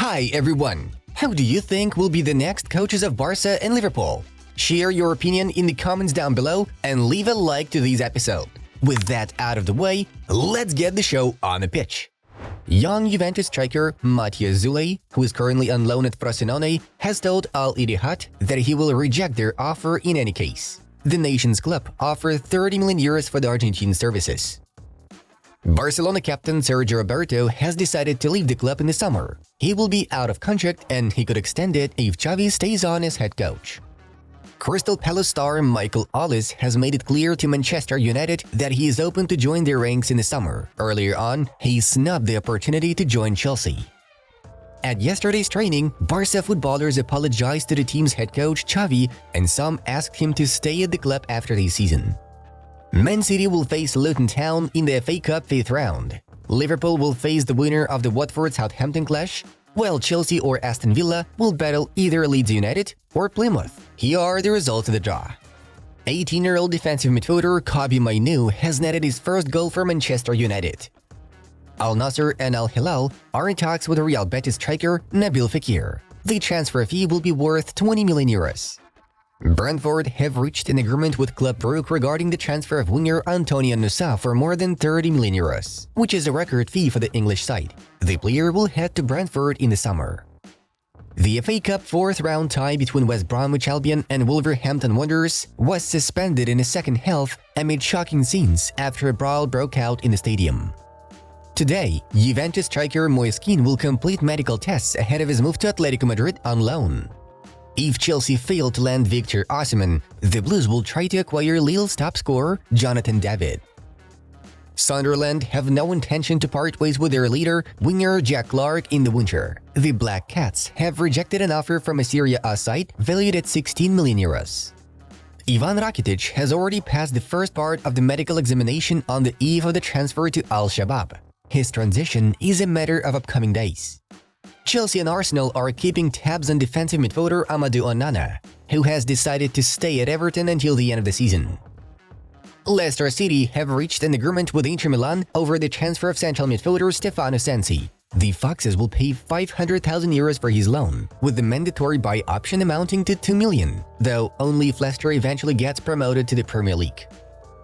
Hi everyone! How do you think will be the next coaches of Barca and Liverpool? Share your opinion in the comments down below and leave a like to this episode. With that out of the way, let's get the show on the pitch. Young Juventus striker Matthias Zule, who is currently on loan at Frosinone, has told Al Ittihad that he will reject their offer in any case. The nation's club offered 30 million euros for the Argentine services. Barcelona captain Sergio Roberto has decided to leave the club in the summer. He will be out of contract and he could extend it if Xabi stays on as head coach. Crystal Palace star Michael Ollis has made it clear to Manchester United that he is open to join their ranks in the summer. Earlier on, he snubbed the opportunity to join Chelsea. At yesterday's training, Barca footballers apologized to the team's head coach Xabi, and some asked him to stay at the club after the season. Man City will face Luton Town in the FA Cup 5th round. Liverpool will face the winner of the Watford-Southampton clash, while Chelsea or Aston Villa will battle either Leeds United or Plymouth. Here are the results of the draw. 18-year-old defensive midfielder Kobbie Mainoo has netted his first goal for Manchester United. Al Nassr and Al Hilal are in talks with Real Betis striker Nabil Fekir. The transfer fee will be worth 20 million euros. Brentford have reached an agreement with Club Brugge regarding the transfer of winger Antonio Nusa for more than 30 million euros, which is a record fee for the English side. The player will head to Brentford in the summer. The FA Cup 4th round tie between West Bromwich Albion and Wolverhampton Wanderers was suspended in the second half amid shocking scenes after a brawl broke out in the stadium. Today, Juventus striker Moise Kean will complete medical tests ahead of his move to Atletico Madrid on loan. If Chelsea fail to land Victor Osimhen, the Blues will try to acquire Lille's top scorer, Jonathan David. Sunderland have no intention to part ways with their leader, winger Jack Clarke, in the winter. The Black Cats have rejected an offer from a Serie A side valued at 16 million euros. Ivan Rakitic has already passed the first part of the medical examination on the eve of the transfer to Al-Shabaab. His transition is a matter of upcoming days. Chelsea and Arsenal are keeping tabs on defensive midfielder Amadou Onana, who has decided to stay at Everton until the end of the season. Leicester City have reached an agreement with Inter Milan over the transfer of central midfielder Stefano Sensi. The Foxes will pay 500,000 euros for his loan, with the mandatory buy option amounting to 2 million, though only if Leicester eventually gets promoted to the Premier League.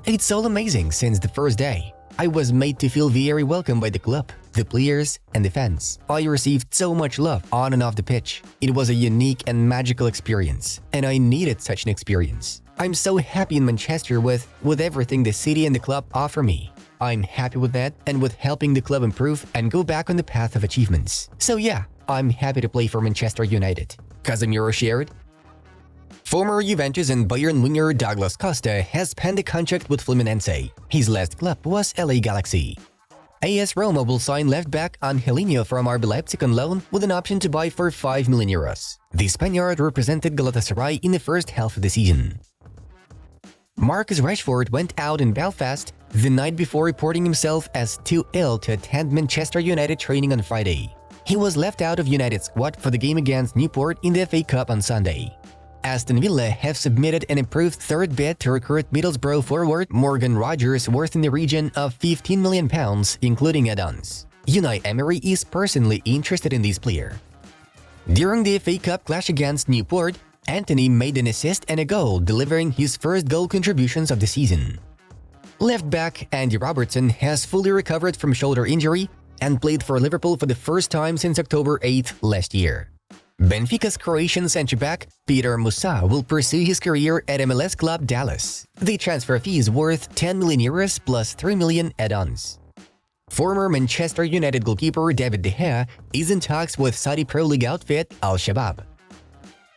It's all amazing since the first day. I was made to feel very welcome by the club, the players, and the fans. I received so much love on and off the pitch. It was a unique and magical experience, and I needed such an experience. I'm so happy in Manchester with everything the city and the club offer me. I'm happy with that and with helping the club improve and go back on the path of achievements. So yeah, I'm happy to play for Manchester United. Casemiro shared. Former Juventus and Bayern winger Douglas Costa has penned a contract with Fluminense. His last club was LA Galaxy. AS Roma will sign left-back Angelino from RB Leipzig on loan with an option to buy for 5 million euros. The Spaniard represented Galatasaray in the first half of the season. Marcus Rashford went out in Belfast the night before reporting himself as too ill to attend Manchester United training on Friday. He was left out of United's squad for the game against Newport in the FA Cup on Sunday. Aston Villa have submitted an improved third bid to recruit Middlesbrough forward Morgan Rogers worth in the region of £15 million, including add-ons. Unai Emery is personally interested in this player. During the FA Cup clash against Newport, Anthony made an assist and a goal, delivering his first goal contributions of the season. Left-back Andy Robertson has fully recovered from shoulder injury and played for Liverpool for the first time since October 8th last year. Benfica's Croatian centre-back Peter Musa will pursue his career at MLS club Dallas. The transfer fee is worth 10 million euros plus 3 million add-ons. Former Manchester United goalkeeper David De Gea is in talks with Saudi Pro League outfit Al-Shabaab.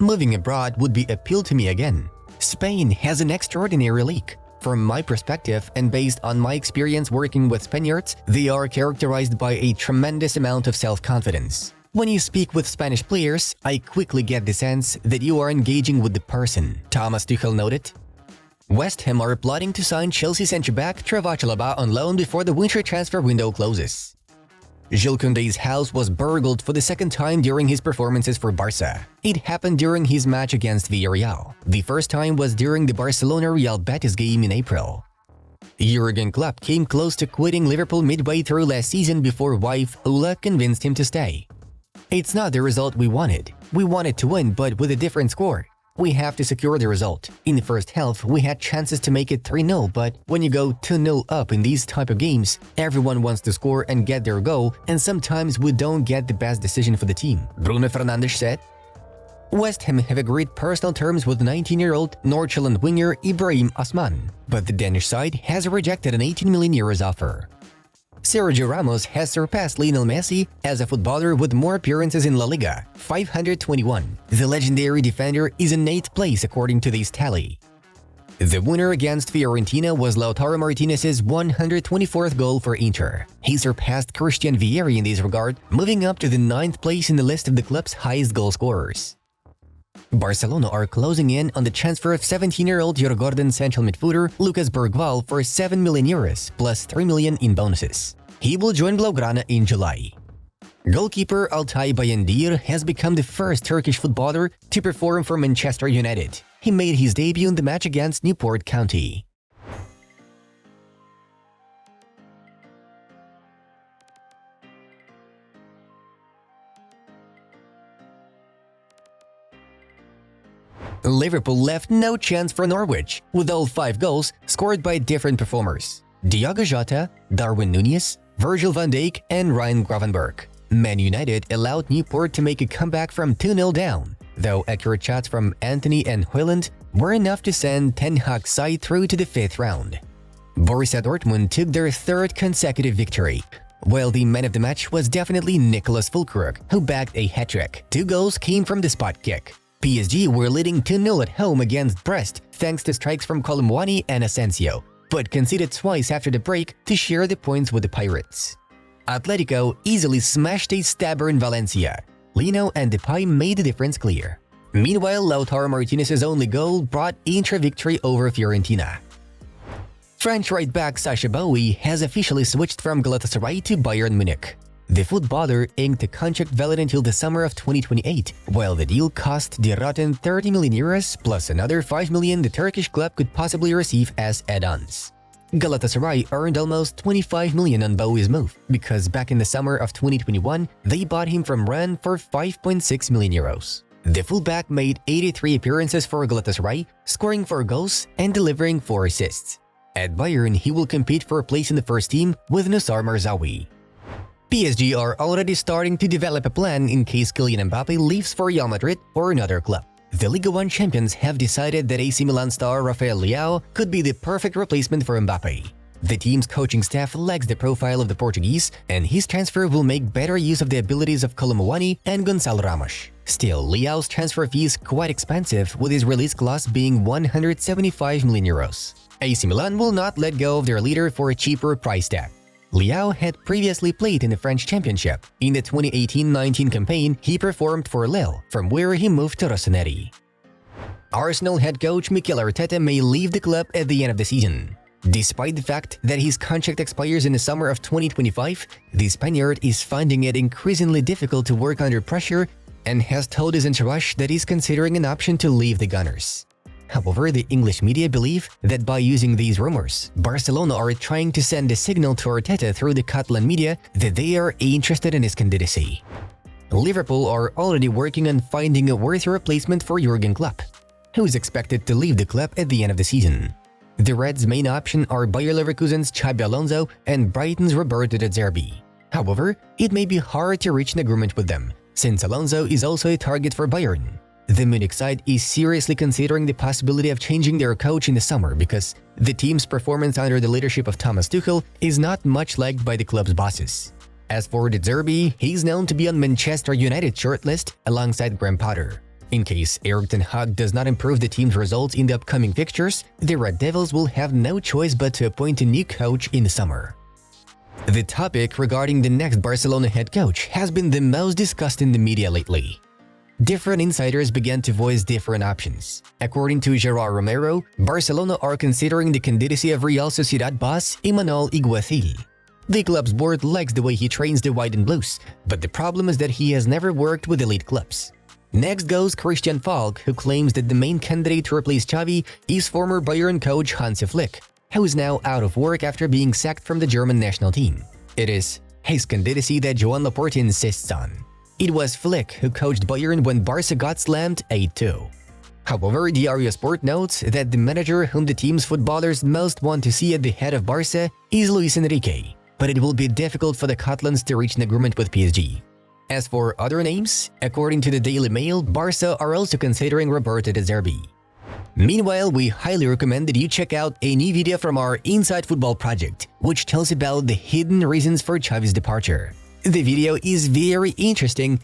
Moving abroad would be appeal to me again. Spain has an extraordinary league. From my perspective and based on my experience working with Spaniards, they are characterized by a tremendous amount of self-confidence. When you speak with Spanish players, I quickly get the sense that you are engaging with the person, Thomas Tuchel noted. West Ham are plotting to sign Chelsea centre-back Trevoh Chalobah on loan before the winter transfer window closes. Jules Koundé's house was burgled for the second time during his performances for Barca. It happened during his match against Villarreal. The first time was during the Barcelona-Real Betis game in April. Jurgen Klopp came close to quitting Liverpool midway through last season before wife Ula convinced him to stay. It's not the result we wanted. We wanted to win, but with a different score. We have to secure the result. In the first half, we had chances to make it 3-0, but when you go 2-0 up in these type of games, everyone wants to score and get their goal, and sometimes we don't get the best decision for the team, Bruno Fernandes said. West Ham have agreed personal terms with 19-year-old Northern winger Ibrahim Osman, but the Danish side has rejected an 18 million euros offer. Sergio Ramos has surpassed Lionel Messi as a footballer with more appearances in La Liga, 521. The legendary defender is in 8th place according to this tally. The winner against Fiorentina was Lautaro Martinez's 124th goal for Inter. He surpassed Christian Vieri in this regard, moving up to the 9th place in the list of the club's highest goal scorers. Barcelona are closing in on the transfer of 17-year-old Djurgården central midfielder Lucas Bergvall for 7 million euros plus 3 million in bonuses. He will join Blaugrana in July. Goalkeeper Altay Bayındır has become the first Turkish footballer to perform for Manchester United. He made his debut in the match against Newport County. Liverpool left no chance for Norwich, with all 5 goals scored by different performers: Diogo Jota, Darwin Núñez, Virgil van Dijk, and Ryan Gravenberch. Man United allowed Newport to make a comeback from 2-0 down, though accurate shots from Anthony and Højlund were enough to send Ten Hag's side through to the 5th round. Borussia Dortmund took their 3rd consecutive victory, while the man of the match was definitely Nicolas Füllkrug, who bagged a hat-trick. 2 goals came from the spot kick. PSG were leading 2-0 at home against Brest thanks to strikes from Colomwani and Asensio, but conceded twice after the break to share the points with the Pirates. Atletico easily smashed a stabber in Valencia. Lino and Depay made the difference clear. Meanwhile, Lautaro Martinez's only goal brought Inter victory over Fiorentina. French right-back Sacha Boey has officially switched from Galatasaray to Bayern Munich. The footballer inked a contract valid until the summer of 2028, while the deal cost the rotten 30 million euros plus another 5 million the Turkish club could possibly receive as add-ons. Galatasaray earned almost 25 million on Bowie's move, because back in the summer of 2021, they bought him from Rennes for 5.6 million euros. The fullback made 83 appearances for Galatasaray, scoring 4 goals and delivering 4 assists. At Bayern, he will compete for a place in the first team with Noussair Marzaoui. PSG are already starting to develop a plan in case Kylian Mbappe leaves for Real Madrid or another club. The Ligue 1 champions have decided that AC Milan star Rafael Leao could be the perfect replacement for Mbappe. The team's coaching staff likes the profile of the Portuguese, and his transfer will make better use of the abilities of Colomwani and Gonçalo Ramos. Still, Leao's transfer fee is quite expensive, with his release clause being 175 million euros. AC Milan will not let go of their leader for a cheaper price tag. Leao had previously played in the French Championship. In the 2018-19 campaign, he performed for Lille, from where he moved to Rossoneri. Arsenal head coach Mikel Arteta may leave the club at the end of the season. Despite the fact that his contract expires in the summer of 2025, the Spaniard is finding it increasingly difficult to work under pressure and has told his entourage that he's considering an option to leave the Gunners. However, the English media believe that by using these rumors, Barcelona are trying to send a signal to Arteta through the Catalan media that they are interested in his candidacy. Liverpool are already working on finding a worthy replacement for Jurgen Klopp, who is expected to leave the club at the end of the season. The Reds' main option are Bayer Leverkusen's Xabi Alonso and Brighton's Roberto de Zerbi. However, it may be hard to reach an agreement with them, since Alonso is also a target for Bayern. The Munich side is seriously considering the possibility of changing their coach in the summer because the team's performance under the leadership of Thomas Tuchel is not much liked by the club's bosses. As for De Zerbi, he's known to be on Manchester United's shortlist alongside Graham Potter. In case Erik Ten Hag does not improve the team's results in the upcoming fixtures, the Red Devils will have no choice but to appoint a new coach in the summer. The topic regarding the next Barcelona head coach has been the most discussed in the media lately. Different insiders began to voice different options. According to Gerard Romero, Barcelona are considering the candidacy of Real Sociedad boss Imanol Iguacil. The club's board likes the way he trains the white and blues, but the problem is that he has never worked with elite clubs. Next goes Christian Falk, who claims that the main candidate to replace Xabi is former Bayern coach Hansi Flick, who is now out of work after being sacked from the German national team. It is his candidacy that Joan Laporte insists on. It was Flick who coached Bayern when Barca got slammed 8-2. However, Diario Sport notes that the manager whom the team's footballers most want to see at the head of Barca is Luis Enrique, but it will be difficult for the Catalans to reach an agreement with PSG. As for other names, according to the Daily Mail, Barca are also considering Roberto de Zerbi. Meanwhile, we highly recommend that you check out a new video from our Inside Football project, which tells about the hidden reasons for Xavi's departure. The video is very interesting,